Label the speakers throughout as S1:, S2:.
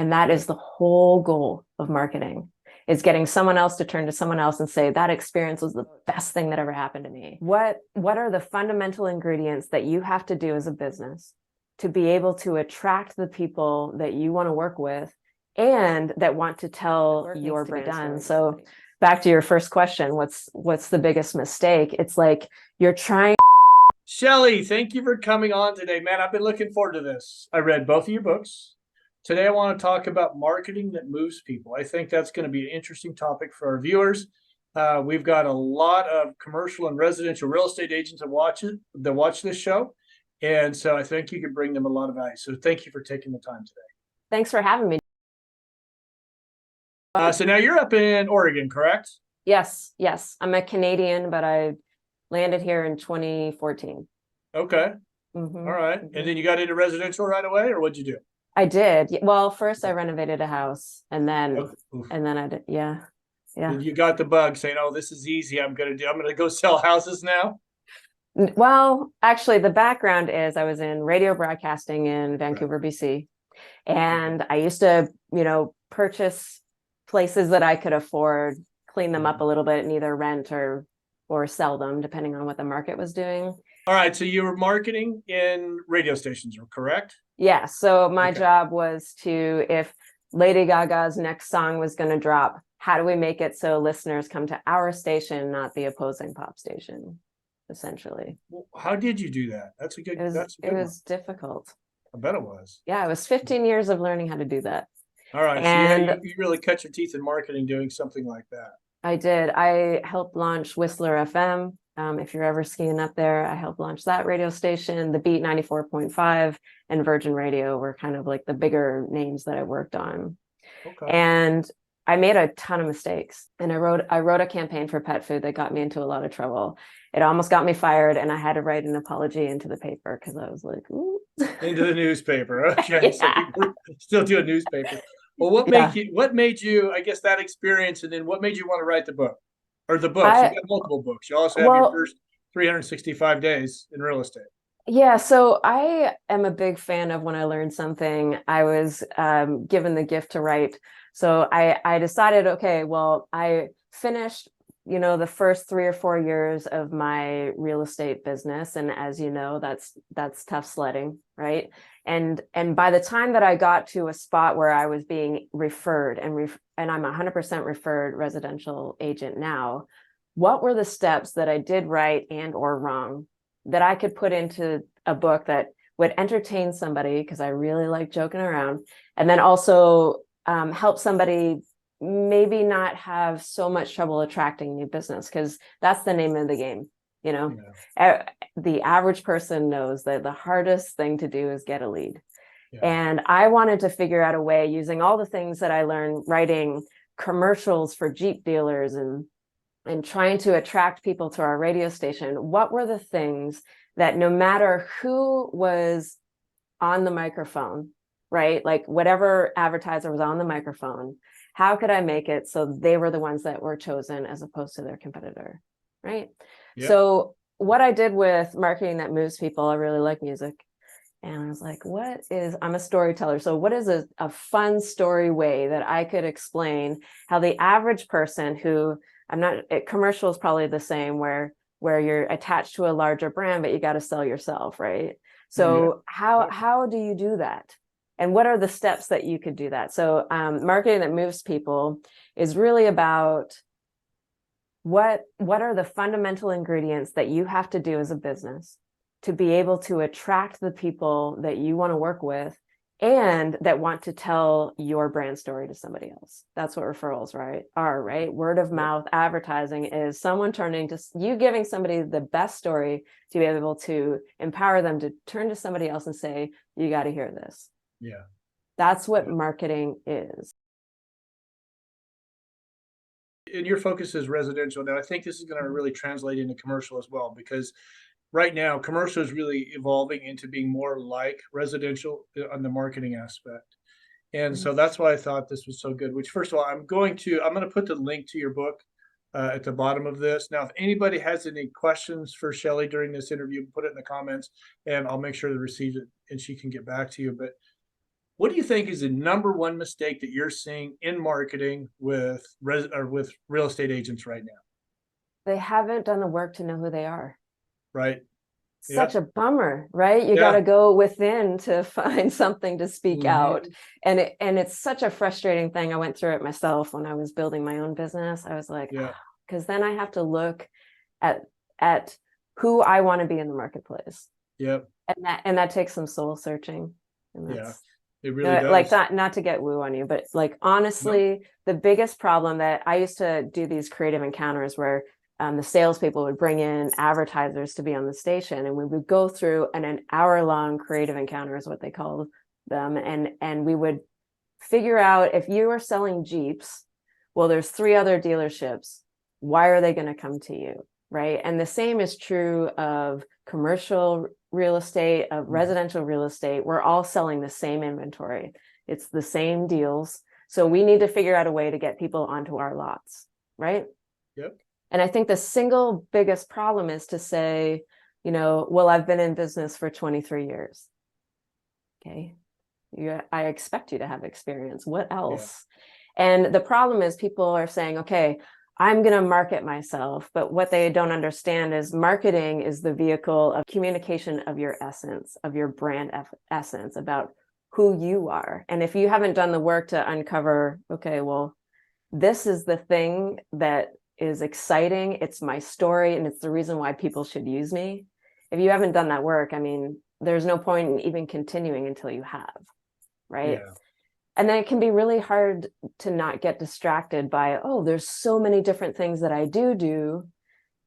S1: And that is the whole goal of marketing, is getting someone else to turn to someone else and say, that experience was the best thing that ever happened to me. What are the fundamental ingredients that you have to do as a business to be able to attract the people that you want to work with and that want to tell your brand story? So back to your first question, what's the biggest mistake? It's like you're trying.
S2: Shelley, thank you for coming on today, man. I've been looking forward to this. I read both of your books. Today, I want to talk about marketing that moves people. I think that's going to be an interesting topic for our viewers. We've got a lot of commercial and residential real estate agents that watch this show. And so I think you could bring them a lot of value. So thank you for taking the time today.
S1: Thanks for having me.
S2: So now you're up in Oregon, correct?
S1: Yes. I'm a Canadian, but I landed here in 2014.
S2: Okay. All right. And then you got into residential right away, or what'd you do?
S1: I did. Well, first I renovated a house and then
S2: Oof.
S1: I did. Yeah.
S2: You got the bug saying, "Oh, this is easy. I'm going to go sell houses now."
S1: Well, actually the background is I was in radio broadcasting in Vancouver, BC. And I used to, purchase places that I could afford, clean them up a little bit and either rent or sell them depending on what the market was doing.
S2: All right. So you were marketing in radio stations, correct?
S1: Yeah. So my job was to, if Lady Gaga's next song was going to drop, how do we make it so listeners come to our station, not the opposing pop station, essentially?
S2: Well, how did you do that? That's a good.
S1: It was difficult.
S2: I bet it was.
S1: Yeah, it was 15 years of learning how to do that.
S2: All right. And so you really cut your teeth in marketing doing something like that.
S1: I did. I helped launch Whistler FM. If you're ever skiing up there, I helped launch that radio station. The Beat 94.5 and Virgin Radio were kind of like the bigger names that I worked on. Okay. And I made a ton of mistakes. And I wrote a campaign for pet food that got me into a lot of trouble. It almost got me fired, and I had to write an apology into the paper because I was like, ooh.
S2: Into the newspaper. Okay. Yeah. So you still do a newspaper. Well, what made you, I guess, that experience, and then what made you want to write the book? Or the books? You got multiple books. You also have your first 365 days in real estate.
S1: Yeah, so I am a big fan of when I learn something, I was given the gift to write. So I decided, okay, well, I finished, the first 3 or 4 years of my real estate business. And as you know, that's tough sledding, right? And by the time that I got to a spot where I was being referred and I'm 100% referred residential agent now, what were the steps that I did right and or wrong that I could put into a book that would entertain somebody, because I really like joking around, and then also help somebody maybe not have so much trouble attracting new business, because that's the name of the game. The average person knows that the hardest thing to do is get a lead. Yeah. And I wanted to figure out a way, using all the things that I learned writing commercials for Jeep dealers and trying to attract people to our radio station, what were the things that no matter who was on the microphone, right? Like whatever advertiser was on the microphone, how could I make it so they were the ones that were chosen as opposed to their competitor, right? Yep. So what I did with marketing that moves people, I really like music. And I was like, I'm a storyteller. So what is a fun story way that I could explain how the average person who, commercial is probably the same where you're attached to a larger brand, but you got to sell yourself, right? So how do you do that? And what are the steps that you could do that? So marketing that moves people is really about what are the fundamental ingredients that you have to do as a business to be able to attract the people that you want to work with and that want to tell your brand story to somebody else. That's what referrals are, right? Word of mouth advertising is someone turning to you, giving somebody the best story to be able to empower them to turn to somebody else and say, you got to hear this.
S2: Yeah.
S1: That's what marketing is.
S2: And your focus is residential. Now, I think this is going to really translate into commercial as well, because right now, commercial is really evolving into being more like residential on the marketing aspect. And so that's why I thought this was so good, which first of all, I'm going to put the link to your book at the bottom of this. Now, if anybody has any questions for Shelley during this interview, put it in the comments and I'll make sure to receive it and she can get back to you. But What do you think is the number one mistake that you're seeing in marketing with with real estate agents right now?
S1: They haven't done the work to know who they are.
S2: Right?
S1: Such
S2: Yep.
S1: a bummer, right? You got
S2: Yeah.
S1: to go within to find something to speak out.
S2: Hmm.
S1: And it's such a frustrating thing. I went through it myself when I was building my own business. I was like,
S2: Yeah.
S1: because then I have to look at at who I want to be in the marketplace.
S2: Yep.
S1: And that takes some soul searching. And
S2: Yeah.
S1: that's
S2: It really
S1: like
S2: does.
S1: not to get woo on you, but like
S2: No.
S1: honestly, the biggest problem that I used to do these creative encounters where the salespeople would bring in advertisers to be on the station, and we would go through an hour-long creative encounter is what they called them, and we would figure out if you are selling Jeeps, well, there's three other dealerships. Why are they going to come to you? Right. And the same is true of commercial real estate, of
S2: Mhm.
S1: residential real estate. We're all selling the same inventory. It's the same deals. So we need to figure out a way to get people onto our lots. Right.
S2: Yep.
S1: And I think the single biggest problem is to say, well, I've been in business for 23 years. Okay. I expect you to have experience. What
S2: Yeah.
S1: else? And the problem is people are saying, okay, I'm going to market myself. But what they don't understand is marketing is the vehicle of communication of your essence, of your brand essence, about who you are. And if you haven't done the work to uncover, okay, well, this is the thing that is exciting. It's my story. And it's the reason why people should use me. If you haven't done that work, I mean, there's no point in even continuing until you have. Right.
S2: Yeah.
S1: And then it can be really hard to not get distracted by, oh, there's so many different things that I do.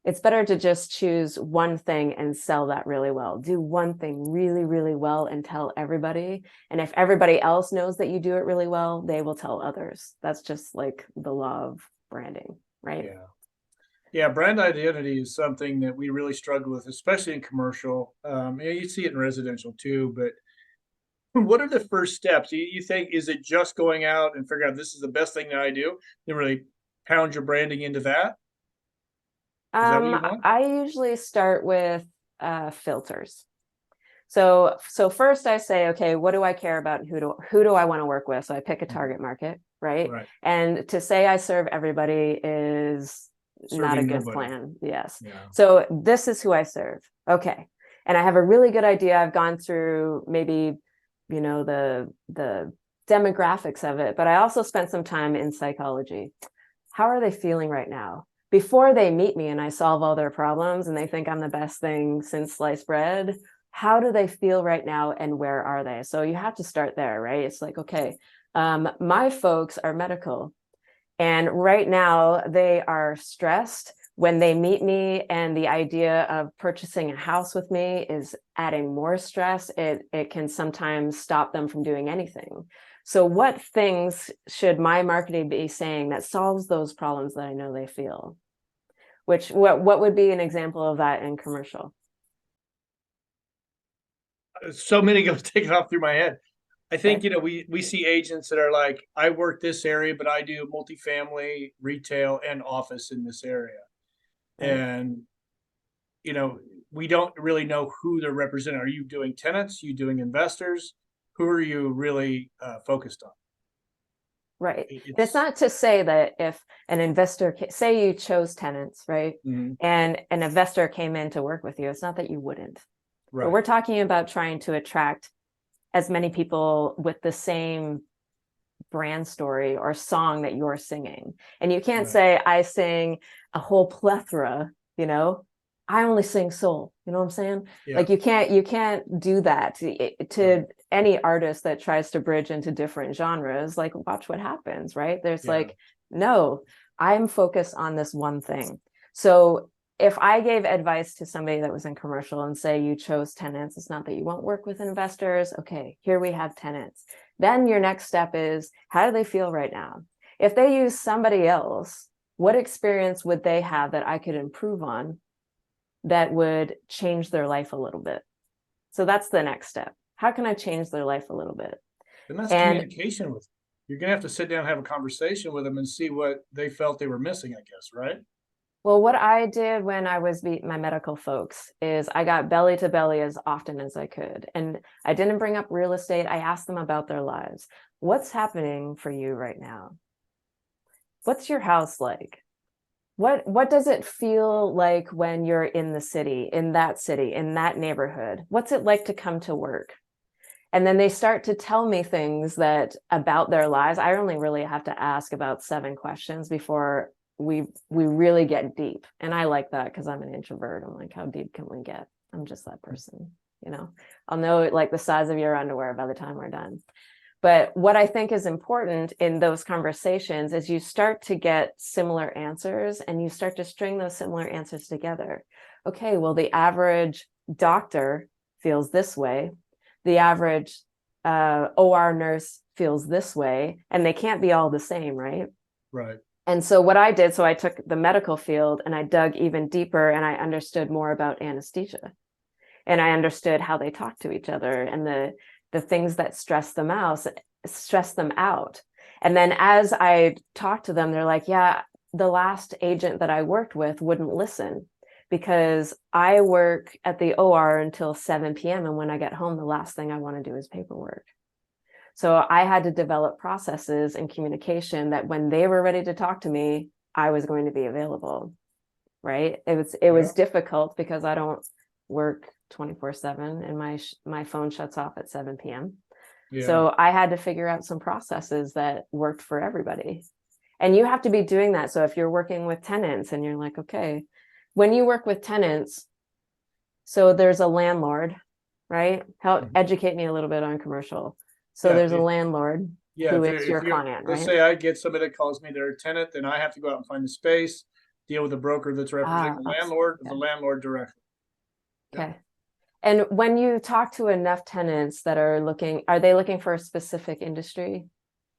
S1: It's better to just choose one thing and sell that really well. Do one thing really, really well and tell everybody. And if everybody else knows that you do it really well, they will tell others. That's just like the law of branding, right?
S2: Yeah. Yeah, brand identity is something that we really struggle with, especially in commercial. You see it in residential too. But what are the first steps? You think is it just going out and figure out this is the best thing that I do? Then really pound your branding into that? Is that what you want?
S1: I usually start with filters. So first I say, okay, what do I care about? Who do I want to work with? So I pick a
S2: Mhm.
S1: target market, right?
S2: Right.
S1: And to say I serve everybody is not a
S2: Serving
S1: good
S2: nobody.
S1: plan. Yes.
S2: Yeah.
S1: So this is who I serve. Okay. And I have a really good idea. I've gone through maybe, the demographics of it, but I also spent some time in psychology. How are they feeling right now? Before they meet me and I solve all their problems and they think I'm the best thing since sliced bread, how do they feel right now and where are they? So you have to start there, right? It's like, okay, my folks are medical and right now they are stressed when they meet me, and the idea of purchasing a house with me is adding more stress. It can sometimes stop them from doing anything. So what things should my marketing be saying that solves those problems that I know they feel? What would be an example of that in commercial?
S2: So many go taking off through my head. I think,
S1: Okay.
S2: we see agents that are like, I work this area, but I do multifamily, retail, and office in this area.
S1: Right.
S2: And, you know, we don't really know who they're representing. Are you doing tenants? You doing investors? Who are you really focused on?
S1: Right. And it's
S2: It's
S1: not to say that if an investor, say you chose tenants, right?
S2: mhm,
S1: And an investor came in to work with you, it's not that you wouldn't. But
S2: right.
S1: we're talking about trying to attract as many people with the same brand story or song that you're singing. And you can't
S2: Right.
S1: say, I sing a whole plethora, you know, I only sing soul. You know what I'm saying?
S2: Yeah.
S1: Like you can't do that to
S2: Right.
S1: any artist that tries to bridge into different genres. Like, watch what happens, right? There's
S2: Yeah.
S1: like, no, I'm focused on this one thing. So if I gave advice to somebody that was in commercial and say you chose tenants, it's not that you won't work with investors. Okay, here we have tenants. Then your next step is, how do they feel right now? If they use somebody else, what experience would they have that I could improve on that would change their life a little bit? So that's the next step. How can I change their life a little bit?
S2: And that's
S1: And
S2: communication with them. You're gonna have to sit down and have a conversation with them and see what they felt they were missing, I guess, right?
S1: Well, what I did when I was meeting my medical folks is I got belly to belly as often as I could. And I didn't bring up real estate. I asked them about their lives. What's happening for you right now? What's your house like? What does it feel like when you're in the city, in that neighborhood? What's it like to come to work? And then they start to tell me things that about their lives. I only really have to ask about 7 questions before we really get deep. And I like that because I'm an introvert. I'm like, how deep can we get? I'm just that person, you know. I'll know like the size of your underwear by the time we're done. But what I think is important in those conversations is you start to get similar answers and you start to string those similar answers together. Okay, well, the average doctor feels this way. The average OR nurse feels this way, and they can't be all the same, right?
S2: Right.
S1: And so what I did, so I took the medical field and I dug even deeper and I understood more about anesthesia. And I understood how they talk to each other and the things that stress them out. And then as I talked to them, they're like, yeah, the last agent that I worked with wouldn't listen because I work at the OR until 7 p.m. And when I get home, the last thing I want to do is paperwork. So I had to develop processes and communication that when they were ready to talk to me, I was going to be available. Right. It was difficult because I don't work 24/7 and my phone shuts off at 7 p.m.
S2: Yeah.
S1: So I had to figure out some processes that worked for everybody. And you have to be doing that. So if you're working with tenants and you're like, okay, when you work with tenants, so there's a landlord, right? Help educate me a little bit on commercial. So
S2: Yeah,
S1: there's a landlord who is your client,
S2: let's
S1: right?
S2: say I get somebody that calls me, they're a tenant, then I have to go out and find the space, deal with the broker that's representing the landlord,
S1: Okay.
S2: the landlord directly.
S1: Okay. And when you talk to enough tenants that are they looking for a specific industry?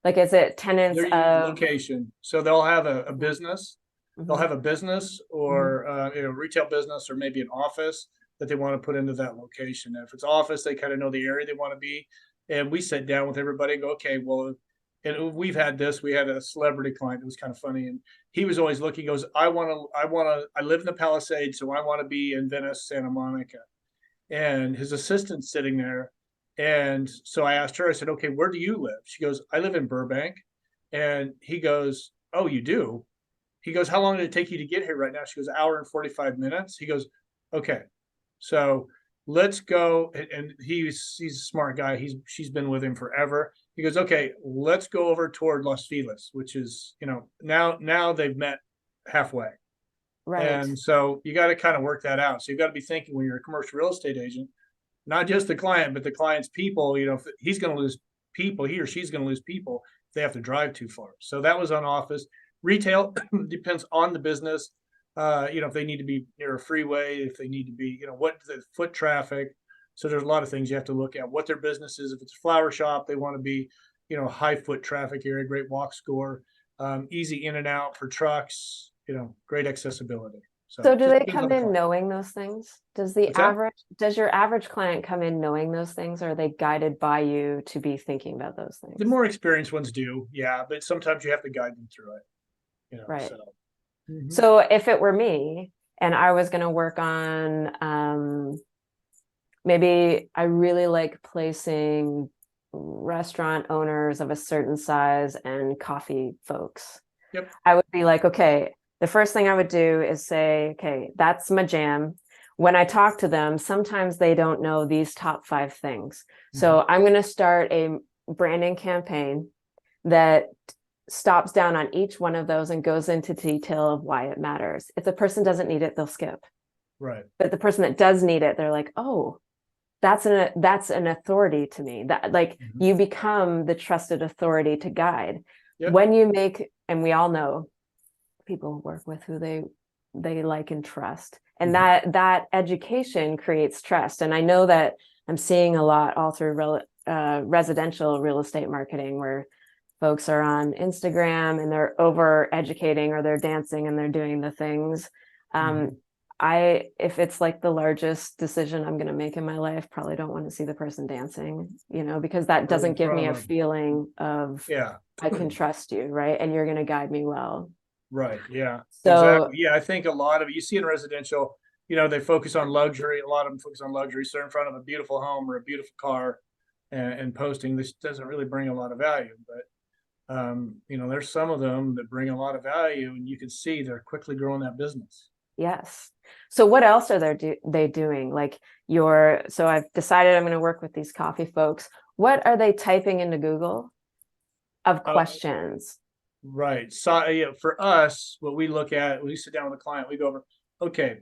S1: Like, is it tenants
S2: They're
S1: of
S2: location. So they'll have a business, they'll
S1: Mhm.
S2: have a business or retail business or maybe an office that they want to put into that location. And if it's office, they kind of know the area they want to be. And we sit down with everybody and go, okay, well, and we've had this. We had a celebrity client that was kind of funny, and he was always looking. He goes, I live in the Palisades, so I want to be in Venice, Santa Monica. And his assistant's sitting there. And so I asked her, I said, okay, where do you live? She goes, I live in Burbank. And he goes, oh, you do? He goes, how long did it take you to get here right now? She goes, an hour and 45 minutes. He goes, okay, so let's go. And he's a smart guy. She's been with him forever. He goes, okay, let's go over toward Los Feliz, which is, now they've met halfway.
S1: right,
S2: And so you got to kind of work that out. So you've got to be thinking when you're a commercial real estate agent, not just the client, but the client's people. If he's going to lose people, he or she's going to lose people if they have to drive too far. So that was on office. Retail depends on the business. If they need to be near a freeway, if they need to be, what the foot traffic. So there's a lot of things you have to look at. What their business is. If it's a flower shop, they want to be, high foot traffic area, great walk score, easy in and out for trucks. Great accessibility. So
S1: so do
S2: just
S1: they
S2: depends on
S1: come
S2: the
S1: in
S2: client.
S1: knowing those things?
S2: What's that?
S1: Does your average client come in knowing those things, or are they guided by you to be thinking about those
S2: The
S1: things?
S2: more experienced ones do, yeah, but sometimes you have to guide them through it.
S1: Right.
S2: So. Mhm.
S1: So if it were me and I was going to work on maybe I really like placing restaurant owners of a certain size and coffee folks.
S2: Yep.
S1: I would be like, okay, the first thing I would do is say, okay, that's my jam. When I talk to them, sometimes they don't know these top 5 things. So
S2: Mhm.
S1: I'm going to start a branding campaign that stops down on each one of those and goes into detail of why it matters. If the person doesn't need it, they'll skip.
S2: Right.
S1: But the person that does need it, they're like, oh, that's an authority to me. That like
S2: Mhm.
S1: you become the trusted authority to guide.
S2: Yep.
S1: When you make, and we all know people work with who they like and trust. And
S2: Mhm.
S1: that education creates trust. And I know that I'm seeing a lot all through residential real estate marketing where folks are on Instagram and they're over educating or they're dancing and they're doing the things.
S2: Mhm.
S1: If it's like the largest decision I'm going to make in my life, probably don't want to see the person dancing, because that
S2: Right in
S1: doesn't give me
S2: front
S1: a
S2: of them.
S1: feeling of
S2: Yeah.
S1: I can trust you, right? And you're going to guide me well.
S2: Right. Yeah,
S1: So
S2: exactly. Yeah, I think a lot of you see in residential, you know, they focus on luxury. A lot of them focus on luxury. So they're in front of a beautiful home or a beautiful car and posting. This doesn't really bring a lot of value, but you know, there's some of them that bring a lot of value, and you can see they're quickly growing that business.
S1: yes. So what else are they doing? Like so I've decided I'm going to work with these coffee folks. What are they typing into Google of
S2: Uh,
S1: questions?
S2: right. So yeah, for us, what we look at, when we sit down with a client, we go over, okay,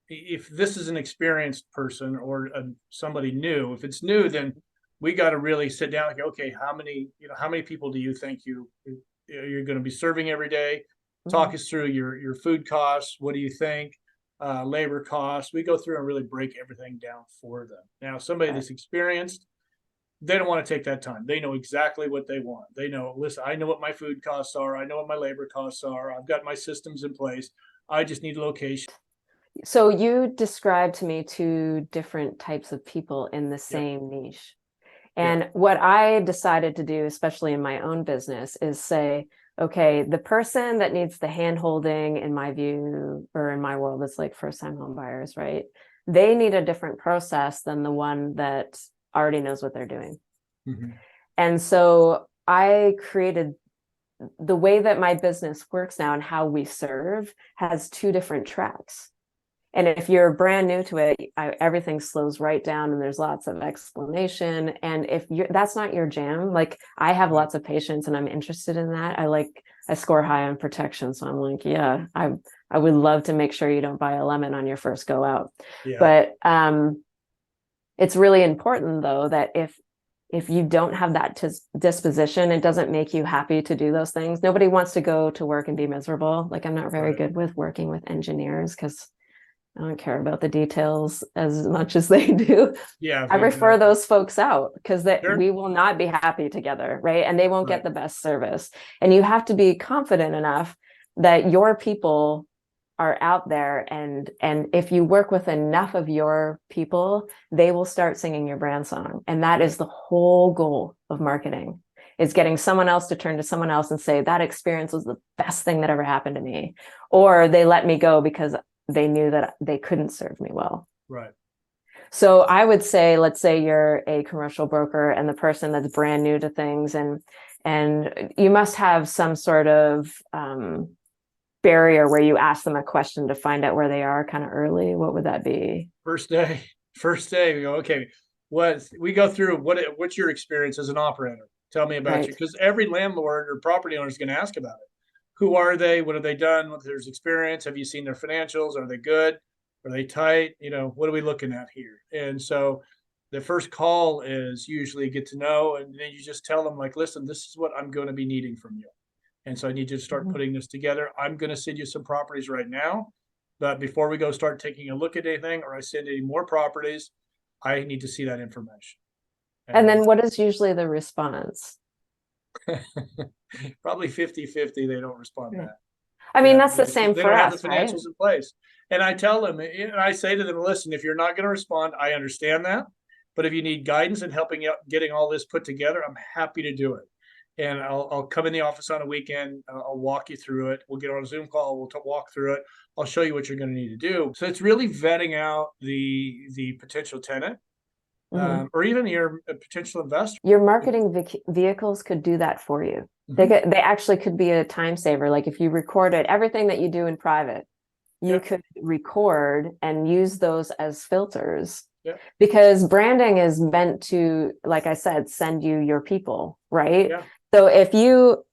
S2: if this is an experienced person or somebody new, if it's new, then we got to really sit down and go, okay, how many people do you think you're going to be serving every day? Talk
S1: Mhm.
S2: us through your food costs. What do you think? Labor costs. We go through and really break everything down for them. Now, somebody
S1: Right.
S2: that's experienced, they don't want to take that time. They know exactly what they want. They know, listen, I know what my food costs are. I know what my labor costs are. I've got my systems in place. I just need a location.
S1: So you described to me two different types of people in the
S2: Yep.
S1: same niche.
S2: Yep.
S1: And what I decided to do, especially in my own business, is say, okay, the person that needs the hand holding, in my view, or in my world, is like first time home buyers, right? They need a different process than the one that already knows what they're doing.
S2: Mm-hmm.
S1: And so I created the way that my business works now and how we serve has two different tracks. And if you're brand new to it, everything slows right down and there's lots of explanation. And if that's not your jam, like I have
S2: Right.
S1: lots of patience and I'm interested in that. I score high on protection. So I'm like, yeah, I would love to make sure you don't buy a lemon on your first go out.
S2: Yeah.
S1: But it's really important though, that if you don't have that disposition, it doesn't make you happy to do those things. Nobody wants to go to work and be miserable. Like I'm not very
S2: Right.
S1: good with working with engineers because I don't care about the details as much as they do.
S2: Yeah.
S1: I refer
S2: Exactly.
S1: those folks out because that
S2: Sure.
S1: we will not be happy together, right? And they won't
S2: Right.
S1: get the best service. And you have to be confident enough that your people are out there, and if you work with enough of your people, they will start singing your brand song. And that
S2: Right.
S1: is the whole goal of marketing. Is getting someone else to turn to someone else and say that experience was the best thing that ever happened to me, or they let me go because they knew that they couldn't serve me well.
S2: Right.
S1: So I would say, let's say you're a commercial broker and the person that's brand new to things, and you must have some sort of barrier where you ask them a question to find out where they are kind of early. What would that be?
S2: First day. First day. We go, okay, we go through what's your experience as an operator? Tell me about you.
S1: Right.
S2: Because every landlord or property owner is going to ask about it. Who are they? What have they done? What there's experience? Have you seen their financials? Are they good? Are they tight? You know, what are we looking at here? And so the first call is usually get to know, and then you just tell them like, listen, this is what I'm going to be needing from you. And so I need you to start
S1: Mhm.
S2: putting this together. I'm going to send you some properties right now. But before we go start taking a look at anything or I send any more properties, I need to see that information.
S1: And
S2: And
S1: then what is usually the response?
S2: probably 50-50, they don't respond
S1: Right.
S2: back.
S1: I mean,
S2: Yeah,
S1: that's the same
S2: they
S1: for
S2: don't have the
S1: us, right?
S2: financials in place. And I tell them, and I say to them, listen, if you're not going to respond, I understand that. But if you need guidance in helping out getting all this put together, I'm happy to do it. And I'll come in the office on a weekend. I'll walk you through it. We'll get on a Zoom call. We'll walk through it. I'll show you what you're going to need to do. So it's really vetting out the potential tenant,
S1: Mhm.
S2: or even your potential investor.
S1: Your marketing vehicles could do that for you.
S2: Mm-hmm.
S1: They actually could be a time saver. Like if you recorded everything that you do in private, you
S2: Yep.
S1: could record and use those as filters,
S2: Yep.
S1: because branding is meant to, like I said, send you your people, right?
S2: Yeah.
S1: So if you're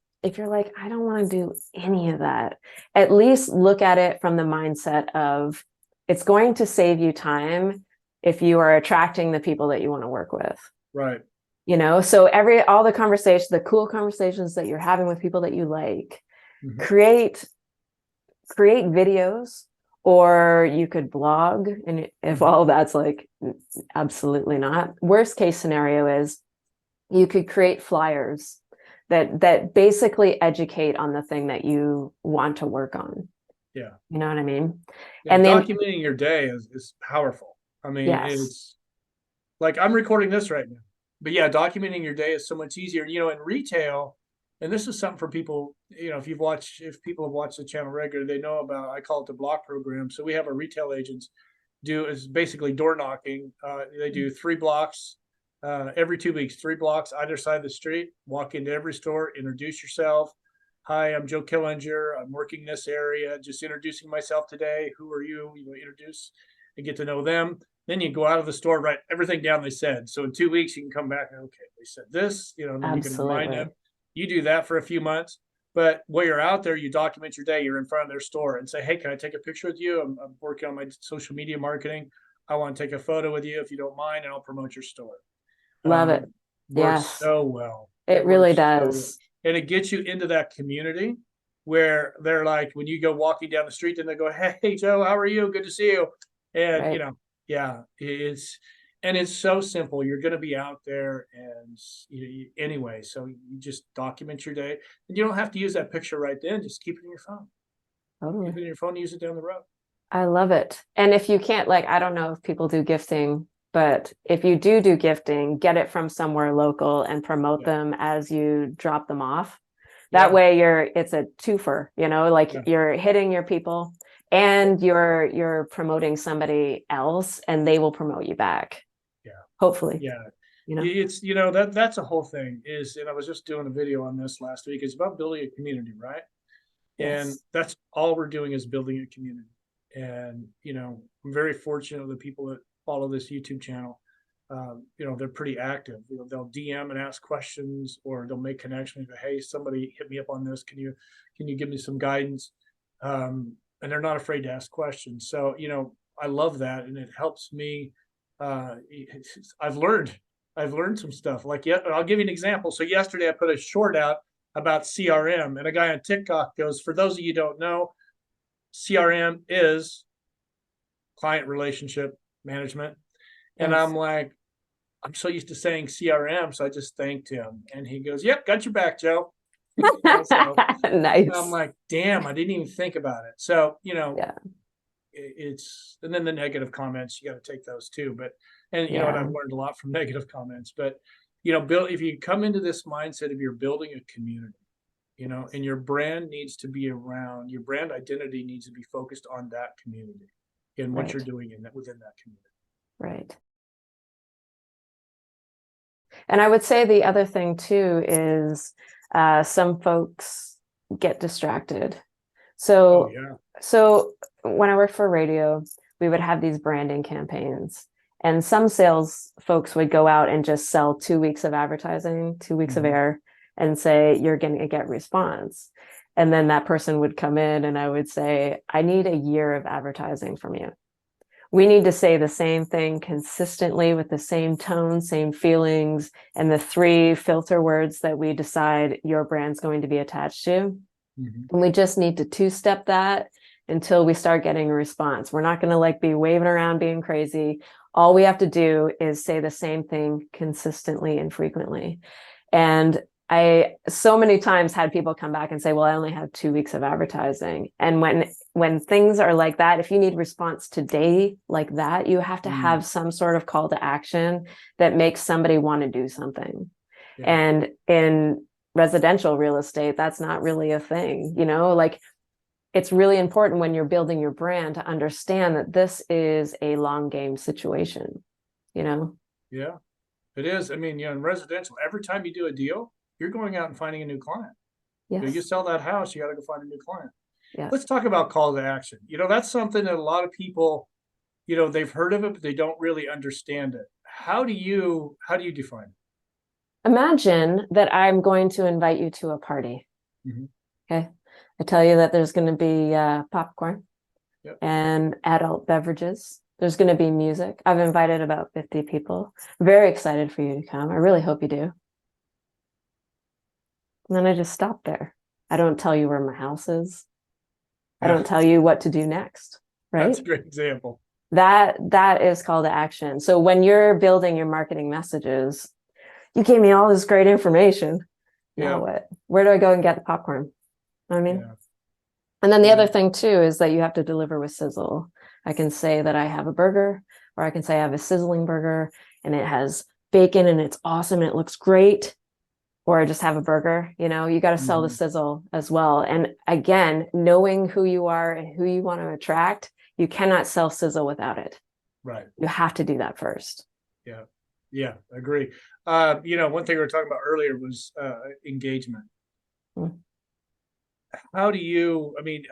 S1: like, I don't want to do any of that, at least look at it from the mindset of it's going to save you time if you are attracting the people that you want to work with.
S2: Right.
S1: So all the conversations, the cool conversations that you're having with people that you like,
S2: Mm-hmm.
S1: create videos, or you could blog. And if
S2: Mm-hmm.
S1: all that's like, absolutely not. Worst case scenario is you could create flyers that basically educate on the thing that you want to work on.
S2: Yeah.
S1: You know what I mean?
S2: Yeah,
S1: And then,
S2: documenting your day is powerful. I mean,
S1: yes.
S2: it's like I'm recording this right now. But yeah, documenting your day is so much easier. You know, in retail, and this is something for people, if people have watched the channel regularly, they know about, I call it the block program. So we have our retail agents do is basically door knocking. They do 3 blocks every 2 weeks, 3 blocks either side of the street. Walk into every store, introduce yourself. Hi, I'm Joe Killinger. I'm working this area. Just introducing myself today. Who are you? Introduce and get to know them. Then you go out of the store, write everything down they said. So in 2 weeks, you can come back and, okay, they said this, and then you can remind them.
S1: Absolutely.
S2: You do that for a few months. But while you're out there, you document your day. You're in front of their store and say, hey, can I take a picture with you? I'm working on my social media marketing. I want to take a photo with you if you don't mind, and I'll promote your store.
S1: Love it.
S2: Works
S1: Yes,
S2: so well.
S1: it really
S2: Works so well.
S1: does.
S2: And it gets you into that community where they're like, when you go walking down the street, then they go, hey, Joe, how are you? Good to see you. And,
S1: Right.
S2: yeah, it's so simple. You're going to be out there and anyway, so you just document your day, and you don't have to use that picture right then. Just keep it in your phone.
S1: Totally.
S2: Keep it in your phone, use it down the road.
S1: I love it. And if you can't, like, I don't know if people do gifting, but if you do gifting, get it from somewhere local and promote
S2: Yeah.
S1: them as you drop them off. That
S2: Yeah.
S1: way it's a twofer, like
S2: Yeah.
S1: you're hitting your people and you're promoting somebody else and they will promote you back.
S2: Yeah.
S1: Hopefully.
S2: Yeah.
S1: You know?
S2: It's, that's a whole thing and I was just doing a video on this last week. It's about building a community, right? And
S1: Yes.
S2: that's all we're doing is building a community. And, I'm very fortunate the people that follow this YouTube channel. They're pretty active. They'll DM and ask questions, or they'll make connections. Hey, somebody hit me up on this. Can you give me some guidance? And they're not afraid to ask questions. So, I love that. And it helps me. I've learned some stuff. Like, yeah, I'll give you an example. So yesterday I put a short out about CRM, and a guy on TikTok goes, for those of you who don't know, CRM is client relationship management. And
S1: Yes.
S2: I'm like, I'm so used to saying CRM. So I just thanked him. And he goes, yep, got your back, Joe. So
S1: Nice.
S2: I'm like, damn, I didn't even think about it. So,
S1: Yeah.
S2: and then the negative comments, you got to take those too. But, and
S1: Yeah.
S2: I've learned a lot from negative comments, but, if you come into this mindset of you're building a community, and your brand needs to be around, your brand identity needs to be focused on that community and what you're doing within that community.
S1: Right. And I would say the other thing too is some folks get distracted. So, so when I worked for radio, we would have these branding campaigns, and some sales folks would go out and just sell 2 weeks of advertising, 2 weeks of air, and say, you're going to get response. And then that person would come in and I would say, I need a year of advertising from you. We need to say the same thing consistently with the same tone, same feelings, and the 3 filter words that we decide your brand's going to be attached to. And we just need to 2-step that until we start getting a response. We're not going to be waving around being crazy. All we have to do is say the same thing consistently and frequently. And I so many times had people come back and say, well, I only have 2 weeks of advertising. And when things are like that, if you need response today like that, you have to have some sort of call to action that makes somebody want to do something. Yeah. And in residential real estate, that's not really a thing, it's really important when you're building your brand to understand that this is a long game situation, Yeah,
S2: it is. I mean, in residential, every time you do a deal, you're going out and finding a new client.
S1: Yes.
S2: You sell that house, you got to go find a new client.
S1: Yeah.
S2: Let's talk about call to action. That's something that a lot of people, they've heard of it, but they don't really understand it. How do you define it?
S1: Imagine that I'm going to invite you to a party. Okay. I tell you that there's going to be popcorn and adult beverages. There's going to be music. I've invited about 50 people. Very excited for you to come. I really hope you do. And then I just stop there. I don't tell you where my house is. I don't tell you what to do next. Right?
S2: That's a great example.
S1: That is call to action. So when you're building your marketing messages, you gave me all this great information. Now what? Where do I go and get the popcorn? You know what I mean? And then the other thing too is that you have to deliver with sizzle. I can say that I have a burger, or I can say I have a sizzling burger and it has bacon and it's awesome and it looks great. or just have a burger. You know, you got to sell the
S2: Mhm.
S1: sizzle as well. And again, knowing who you are and who you want to attract, you cannot sell sizzle without it.
S2: Right.
S1: You have to do that first.
S2: Yeah. Yeah. Agree. One thing we were talking about earlier was engagement.
S1: Mm.
S2: How do you, I mean,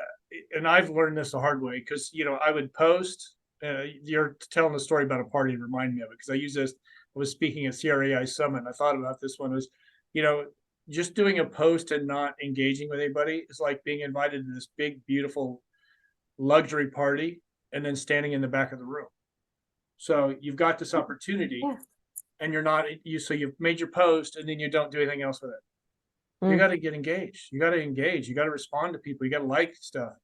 S2: and I've learned this the hard way because, I would post, you're telling the story about a party to remind me of it because I use this, I was speaking at CRAI Summit and I thought about this one was, you know, just doing a post and not engaging with anybody is like being invited to this big, beautiful luxury party and then standing in the back of the room. So you've got this opportunity
S1: Yeah.
S2: and you're not, so you've made your post and then you don't do anything else with it. You
S1: Mm.
S2: got to get engaged. You got to engage. You got to respond to people. You got to like stuff.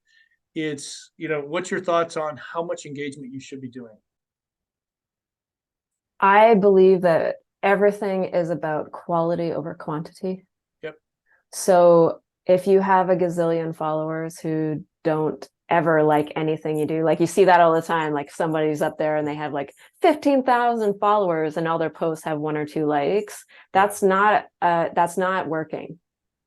S2: It's, what's your thoughts on how much engagement you should be doing?
S1: I believe that everything is about quality over quantity.
S2: Yep.
S1: So if you have a gazillion followers who don't ever like anything you do, like you see that all the time, like somebody's up there and they have like 15,000 followers and all their posts have one or two likes,
S2: Yeah.
S1: that's not working.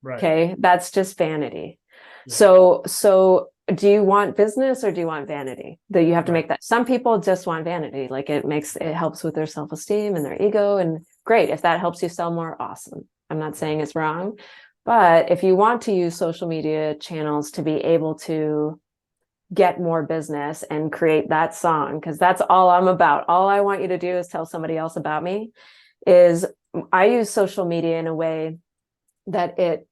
S2: Right.
S1: Okay. That's just vanity.
S2: Yeah.
S1: So do you want business or do you want vanity? That you have to
S2: Right.
S1: make that. Some people just want vanity. Like it helps with their self-esteem and their ego. And great. If that helps you sell more, awesome. I'm not saying it's wrong. But if you want to use social media channels to be able to get more business and create that song, because that's all I'm about. All I want you to do is tell somebody else about me, is I use social media in a way that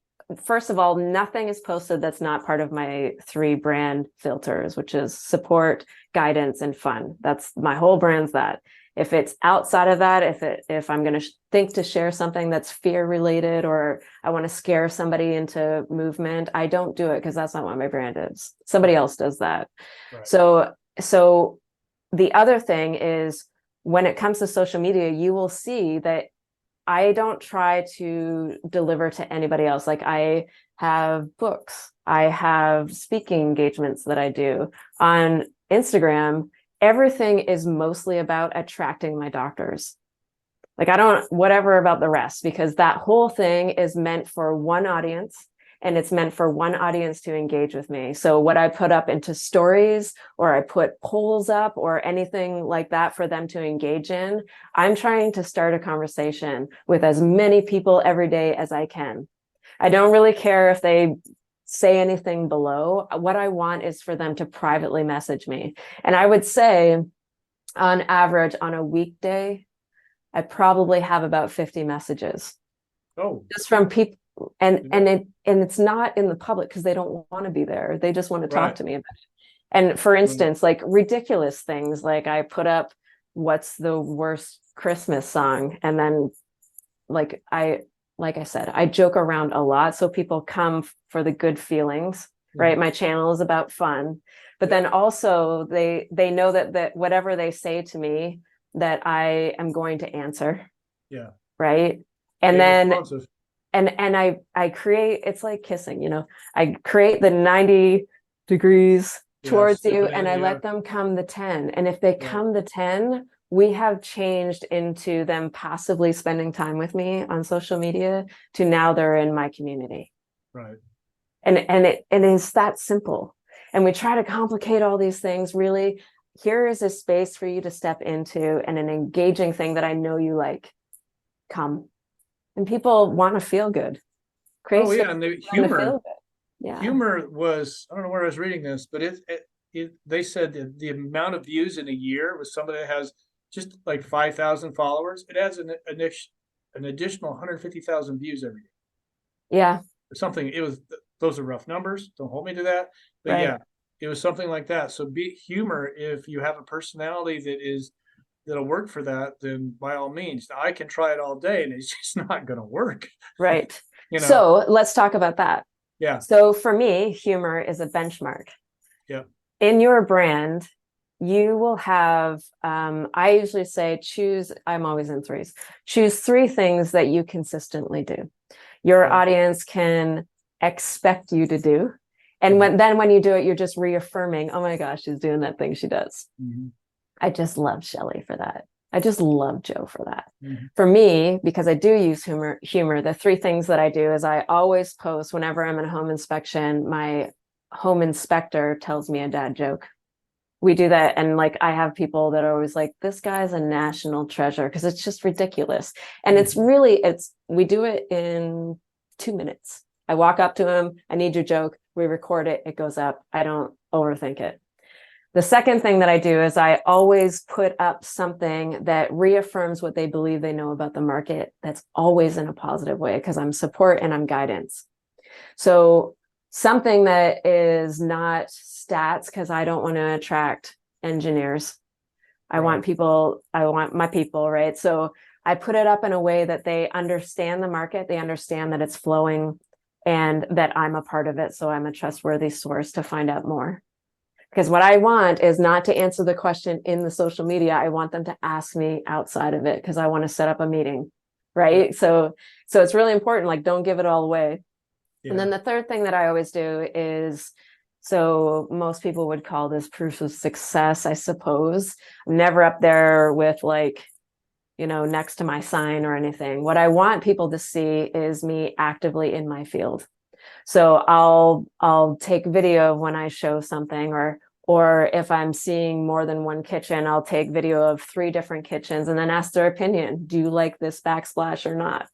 S1: first of all, nothing is posted that's not part of my 3 brand filters, which is support, guidance, and fun. That's my whole brand's that. If it's outside of that, if I'm going to think to share something that's fear related or I want to scare somebody into movement, I don't do it because that's not what my brand is. Somebody
S2: Right.
S1: else does that.
S2: Right.
S1: So the other thing is when it comes to social media, you will see that I don't try to deliver to anybody else. Like I have books, I have speaking engagements that I do on Instagram. Everything is mostly about attracting my doctors. Like I don't, whatever about the rest, because that whole thing is meant for one audience and it's meant for one audience to engage with me. So what I put up into stories or I put polls up or anything like that for them to engage in, I'm trying to start a conversation with as many people every day as I can. I don't really care if they say anything below. What I want is for them to privately message me. And I would say on average on a weekday, I probably have about 50 messages
S2: Oh,
S1: just from people, and
S2: yeah.
S1: it's not in the public because they don't want to be there. They just want to talk
S2: Right.
S1: to me about it. And for
S2: Right.
S1: instance, like ridiculous things, like I put up what's the worst Christmas song, and then like I said, I joke around a lot, so people come for the good feelings, right?
S2: Mhm.
S1: My channel is about fun, but
S2: Yeah.
S1: then also they know that whatever they say to me, that I am going to answer,
S2: Yeah.
S1: right?
S2: Be
S1: And then
S2: responsive.
S1: I create, it's like kissing, I create the 90 degrees
S2: Yeah.
S1: towards you
S2: Stepping
S1: and
S2: in.
S1: I
S2: Yeah.
S1: let them come the 10. And if they
S2: Right.
S1: come the 10, we have changed into them passively spending time with me on social media to now they're in my community.
S2: Right.
S1: And it is that simple. And we try to complicate all these things. Really, here is a space for you to step into and an engaging thing that I know you like. Come. And people want to feel good. Create
S2: Oh,
S1: space
S2: yeah. And the
S1: for them to feel
S2: humor,
S1: good. Yeah.
S2: humor was, I don't know where I was reading this, but they said that the amount of views in a year with somebody that has just like 5,000 followers, it adds an additional 150,000 views every year
S1: Yeah.
S2: or something. Those are rough numbers. Don't hold me to that. But
S1: Right.
S2: yeah, it was something like that. So be humor. If you have a personality that'll work for that, then by all means, I can try it all day and it's just not going to work.
S1: Right.
S2: You know?
S1: So let's talk about that.
S2: Yeah.
S1: So for me, humor is a benchmark.
S2: Yeah.
S1: In your brand, you will have, I usually say I'm always in threes. Choose 3 things that you consistently do. Your
S2: Okay.
S1: audience can expect you to do. And
S2: Mhm.
S1: when you do it, you're just reaffirming, oh my gosh, she's doing that thing she does.
S2: Mhm.
S1: I just love Shelley for that. I just love Joe for that.
S2: Mhm.
S1: For me, because I do use humor, the three things that I do is I always post whenever I'm in a home inspection, my home inspector tells me a dad joke. We do that. And like, I have people that are always like, this guy's a national treasure because it's just ridiculous. And it's
S2: Mhm.
S1: really, we do it in 2 minutes. I walk up to him, I need your joke. We record it, it goes up. I don't overthink it. The second thing that I do is I always put up something that reaffirms what they believe they know about the market. That's always in a positive way because I'm support and I'm guidance. So something that is not stats, because I don't want to attract engineers. I
S2: Right.
S1: want people, I want my people, right? So I put it up in a way that they understand the market, they understand that it's flowing and that I'm a part of it. So I'm a trustworthy source to find out more. Because what I want is not to answer the question in the social media. I want them to ask me outside of it because I want to set up a meeting. Right.
S2: Yeah.
S1: So it's really important. Like, don't give it all away. And then
S2: Yeah.
S1: the third thing that I always do is, so most people would call this proof of success, I suppose. I'm never up there with like, next to my sign or anything. What I want people to see is me actively in my field. So I'll take video of when I show something, or if I'm seeing more than one kitchen, I'll take video of 3 different kitchens and then ask their opinion. Do you like this backsplash or not?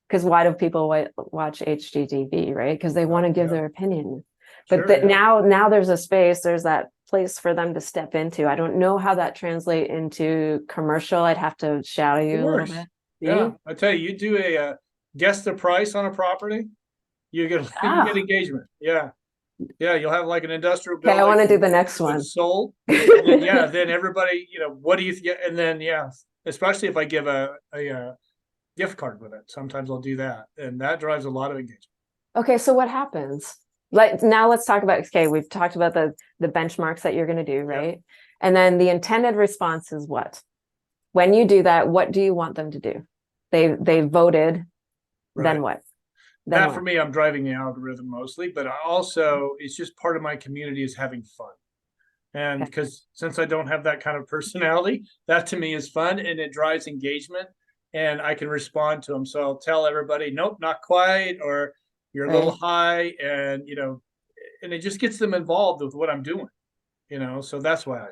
S1: Because why do people watch HGTV, right? Because they want to give
S2: Yeah.
S1: their opinion. But
S2: Sure. Yeah.
S1: now there's a space, there's that place for them to step into. I don't know how that translate into commercial. I'd have to shadow
S2: Of
S1: you a little
S2: course.
S1: bit.
S2: Yeah.
S1: See?
S2: I tell you, you do a guess the price on a property, you get you get
S1: Ah,
S2: engagement. Yeah. Yeah. You'll have like an industrial
S1: okay. I
S2: building
S1: want to do
S2: and
S1: the next
S2: so
S1: one.
S2: it's sold. And then yeah, then everybody, what do you think? And then yeah, especially if I give a gift card with it. Sometimes I'll do that. And that drives a lot of engagement.
S1: Okay, so what happens? Like, now let's talk about, okay, we've talked about the benchmarks that you're going to do,
S2: Yep.
S1: right? And then the intended response is what? When you do that, what do you want them to do? They voted, then
S2: Right.
S1: what? Then
S2: That for
S1: what?
S2: me, I'm driving the algorithm mostly, but I also, it's just part of my community is having fun. And
S1: Okay.
S2: because since I don't have that kind of personality, that to me is fun and it drives engagement and I can respond to them. So I'll tell everybody, nope, not quite, or you're a little
S1: Right.
S2: high, and and it just gets them involved with what I'm doing. So that's why I.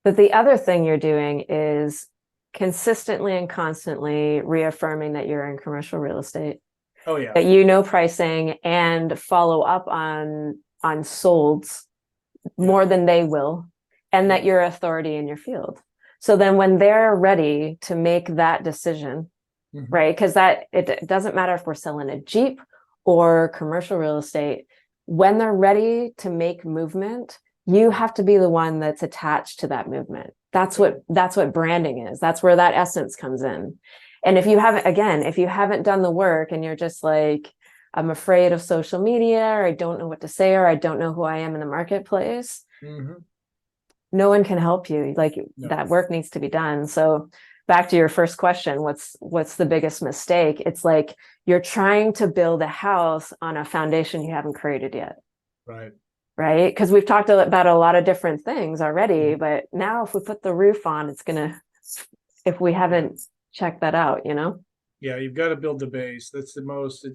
S1: But the other thing you're doing is consistently and constantly reaffirming that you're in commercial real estate,
S2: Oh yeah.
S1: that you know pricing and follow up on solds
S2: Yeah.
S1: more than they will, and that
S2: Yeah.
S1: you're authority in your field. So then when they're ready to make that decision,
S2: Mhm.
S1: right? Because that it doesn't matter if we're selling a Jeep or commercial real estate, when they're ready to make movement, you have to be the one that's attached to that movement. That's what branding is. That's where that essence comes in. And if you haven't done the work and you're just like, I'm afraid of social media, or I don't know what to say, or I don't know who I am in the marketplace,
S2: Mhm.
S1: no one can help you. Like,
S2: No.
S1: that work needs to be done. So back to your first question, what's the biggest mistake? It's like you're trying to build a house on a foundation you haven't created yet.
S2: Right.
S1: Right? Because we've talked about a lot of different things already,
S2: Mhm.
S1: but now if we put the roof on, it's gonna, if we
S2: Yeah.
S1: haven't checked that out.
S2: Yeah, you've got to build the base. That's the most.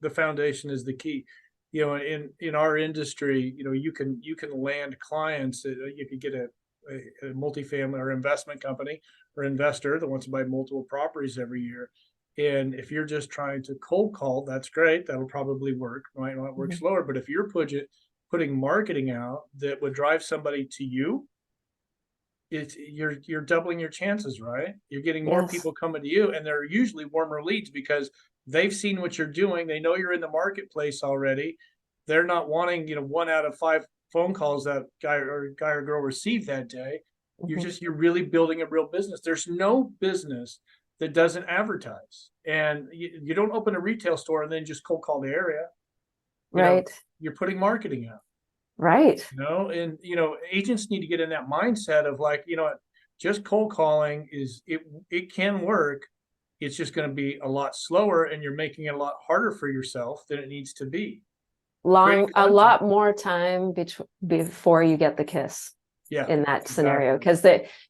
S2: The foundation is the key. In our industry, you can land clients. You could get a multifamily or investment company or investor that wants to buy multiple properties every year. And if you're just trying to cold call, that's great. That'll probably work. Might not work
S1: Mhm.
S2: slower, but if you're putting marketing out that would drive somebody to you, you're doubling your chances, right? You're getting more
S1: Yes.
S2: people coming to you, and they're usually warmer leads because they've seen what you're doing. They know you're in the marketplace already. They're not wanting, 1 out of 5 phone calls that guy or girl received that day.
S1: Mhm.
S2: You're really building a real business. There's no business that doesn't advertise, and you don't open a retail store and then just cold call the area. You know,
S1: Right.
S2: you're putting marketing out.
S1: Right.
S2: And agents need to get in that mindset of like, just cold calling it can work. It's just going to be a lot slower and you're making it a lot harder for yourself than it needs to be. Create
S1: A
S2: content.
S1: lot more time before you get the kiss.
S2: Yeah,
S1: in that
S2: exactly.
S1: scenario,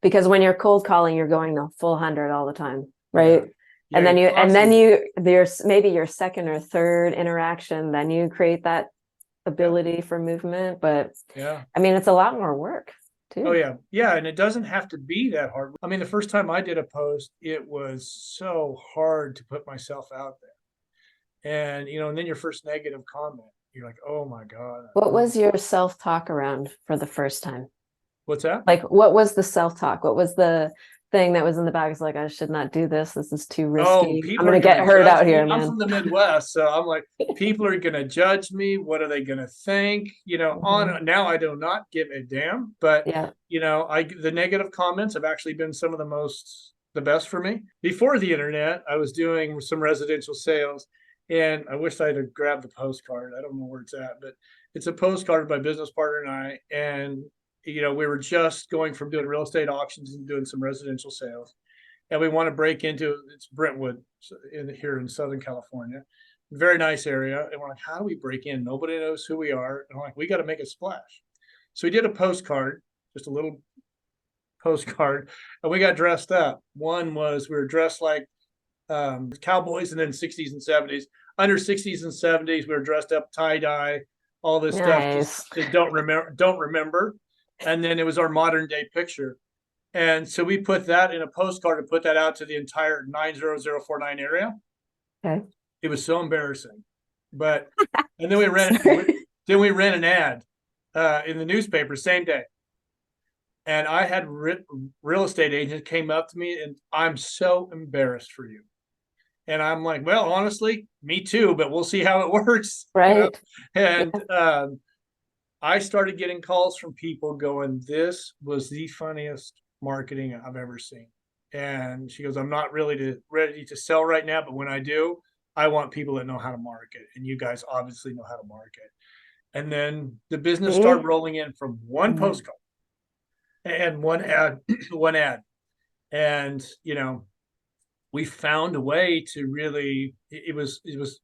S1: because when you're cold calling, you're going the full 100 all the time, right?
S2: Yeah,
S1: And then
S2: you're constantly-
S1: there's maybe your second or third interaction, then you create that ability for movement. But
S2: yeah.
S1: I mean, it's a lot more work
S2: Oh
S1: too.
S2: yeah. Yeah. And it doesn't have to be that hard. I mean, the first time I did a post, it was so hard to put myself out there. And, and then your first negative comment, you're like, oh my God.
S1: What was your self-talk around for the first time?
S2: What's that?
S1: Like, what was the self-talk? What was the thing that was in the back? It's like, I should not do this. This is too
S2: Oh,
S1: risky. I'm
S2: people are
S1: gonna
S2: going
S1: get
S2: to
S1: hurt
S2: judge
S1: out
S2: me.
S1: here,
S2: I'm
S1: man.
S2: from the Midwest, so I'm like, people are going to judge me. What are they going to think? Now I do not give a damn. But
S1: Yeah.
S2: the negative comments have actually been some of the best for me. Before the internet, I was doing some residential sales, and I wish I'd have grabbed the postcard. I don't know where it's at, but it's a postcard by business partner and I, and we were just going from doing real estate auctions and doing some residential sales, and we want to break into it's Brentwood here in Southern California, very nice area. And we're like, how do we break in? Nobody knows who we are. And we're like, we got to make a splash. So we did a postcard, just a little postcard, and we got dressed up. One was we were dressed like cowboys, and then 60s and 70s. Under 60s and 70s, we were dressed up tie-dye, all this stuff.
S1: Nice.
S2: Just don't remember. And then it was our modern day picture. And so we put that in a postcard and put that out to the entire 90049 area.
S1: Okay.
S2: It was so embarrassing. But and then we ran an ad in the newspaper same day. And I had real estate agents came up to me, and I'm so embarrassed for you. And I'm like, well, honestly, me too, but we'll see how it works.
S1: Right.
S2: And I started getting calls from people going, this was the funniest marketing I've ever seen. And she goes, I'm not really ready to sell right now, but when I do, I want people that know how to market. And you guys obviously know how to market. And then the business started rolling in from one postcard and one ad, one ad. And, we found a way to really, it was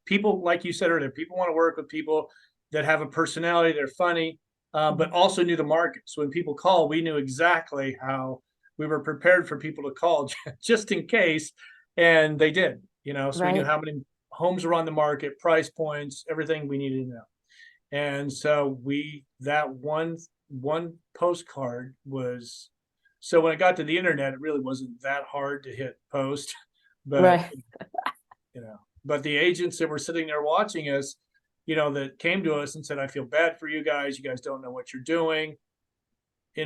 S2: people, like you said earlier, people want to work with people that have a personality, they're funny, but also knew the market. So when people call, we knew exactly how we were prepared for people to call just in case. And they did, so we knew how many homes were on the market, price points, everything we needed to know. And so that one postcard was, so when I got to the internet, it really wasn't that hard to hit post. But but the agents that were sitting there watching us, that came to us and said, I feel bad for you guys don't know what you're doing, I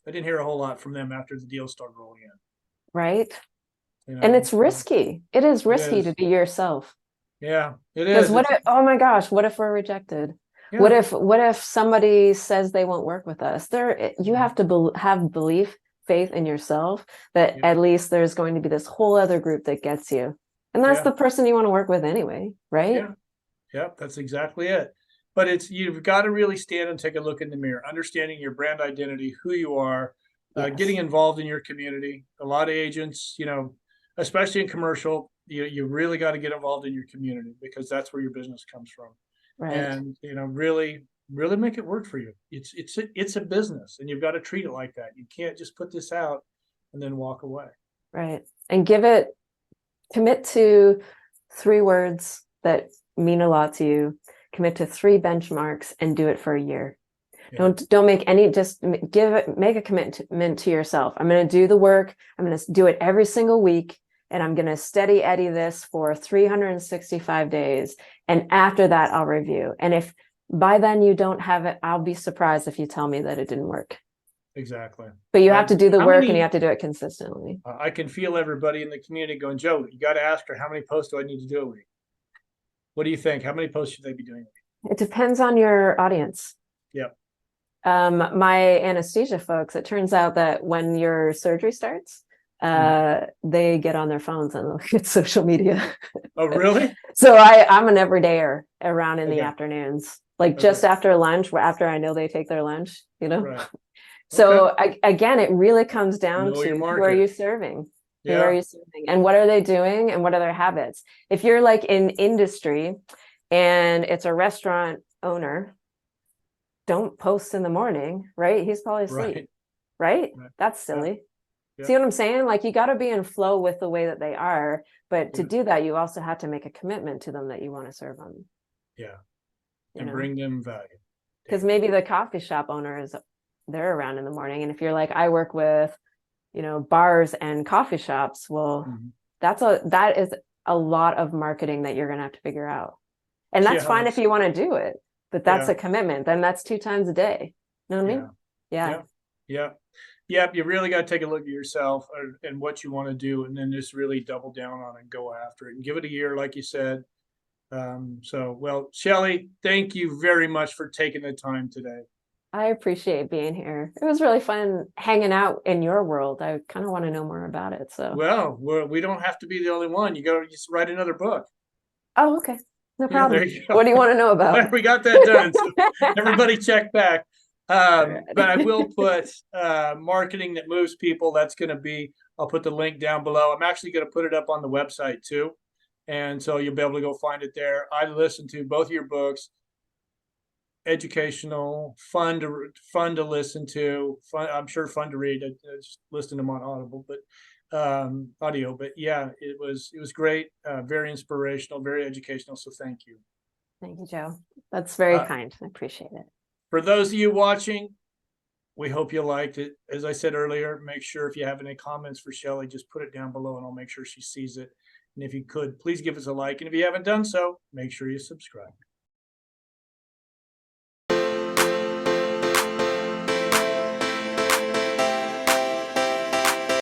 S2: didn't hear a whole lot from them after the deal started rolling in.
S1: Right. And it's risky. It is risky to be yourself.
S2: Yeah, it
S1: Because
S2: is.
S1: oh my gosh, what if we're rejected?
S2: Yeah.
S1: What if somebody says they won't work with us? You have to have belief, faith in yourself that at least there's going to be this whole other group that gets you. And that's the person you want to work with anyway, right?
S2: Yeah, that's exactly it. But you've got to really stand and take a look in the mirror, understanding your brand identity, who you are, getting involved in your community. A lot of agents, especially in commercial, you really got to get involved in your community, because that's where your business comes from.
S1: Right.
S2: And really make it work for you. It's a business, and you've got to treat it like that. You can't just put this out and then walk away.
S1: Right. And commit to 3 words that mean a lot to you. Commit to 3 benchmarks and do it for a year. Yeah. Don't make any, just make a commitment to yourself. I'm going to do the work. I'm going to do it every single week. And I'm going to steady Eddie this for 365 days. And after that, I'll review. And if by then you don't have it, I'll be surprised if you tell me that it didn't work.
S2: Exactly.
S1: But you have to do the work, and you have to do it consistently.
S2: I can feel everybody in the community going, Joe, you got to ask her, how many posts do I need to do a week? What do you think? How many posts should they be doing?
S1: It depends on your audience.
S2: Yep.
S1: My anesthesia folks, it turns out that when your surgery starts, they get on their phones and look at social media.
S2: Oh, really?
S1: So I'm an everydayer around in the afternoons, like just after lunch, after I know they take their lunch,
S2: Right.
S1: So again, it really comes down to who are you serving? Who are you serving? And what are they doing? And what are their habits? If you're like in industry and it's a restaurant owner, don't post in the morning, right? He's probably asleep, right? That's silly.
S2: Yeah.
S1: See what I'm saying? Like, you got to be in flow with the way that they are, but to do that, you also have to make a commitment to them that you want to serve them.
S2: Yeah.
S1: You
S2: And
S1: know?
S2: bring them value.
S1: Because maybe the coffee shop owner they're around in the morning, and if you're like, I work with, bars and coffee shops, well, that is a lot of marketing that you're gonna have to figure out. And that's fine if you want to do it, but that's a commitment. Then that's 2 times a day. You know what I mean?
S2: Yeah. You really got to take a look at yourself and what you want to do, and then just really double down on it and go after it and give it a year, like you said. Well, Shelley, thank you very much for taking the time today.
S1: I appreciate being here. It was really fun hanging out in your world. I kind of want to know more about it. So,
S2: well, we don't have to be the only one. You go just write another book.
S1: Oh, okay. No problem.
S2: There you go.
S1: What do you want to know about?
S2: We got that done. So everybody check back. But I will put marketing that moves people. That's going to be, I'll put the link down below. I'm actually going to put it up on the website too. And so you'll be able to go find it there. I listened to both of your books. Educational, fun to listen to, fun, I'm sure fun to read. I just listened to them on Audible, but audio. But yeah, it was great, very inspirational, very educational. So thank you.
S1: Thank you, Joe. That's very kind. I appreciate it.
S2: For those of you watching, we hope you liked it. As I said earlier, make sure if you have any comments for Shelley, just put it down below and I'll make sure she sees it. And if you could, please give us a like. And if you haven't done so, make sure you subscribe.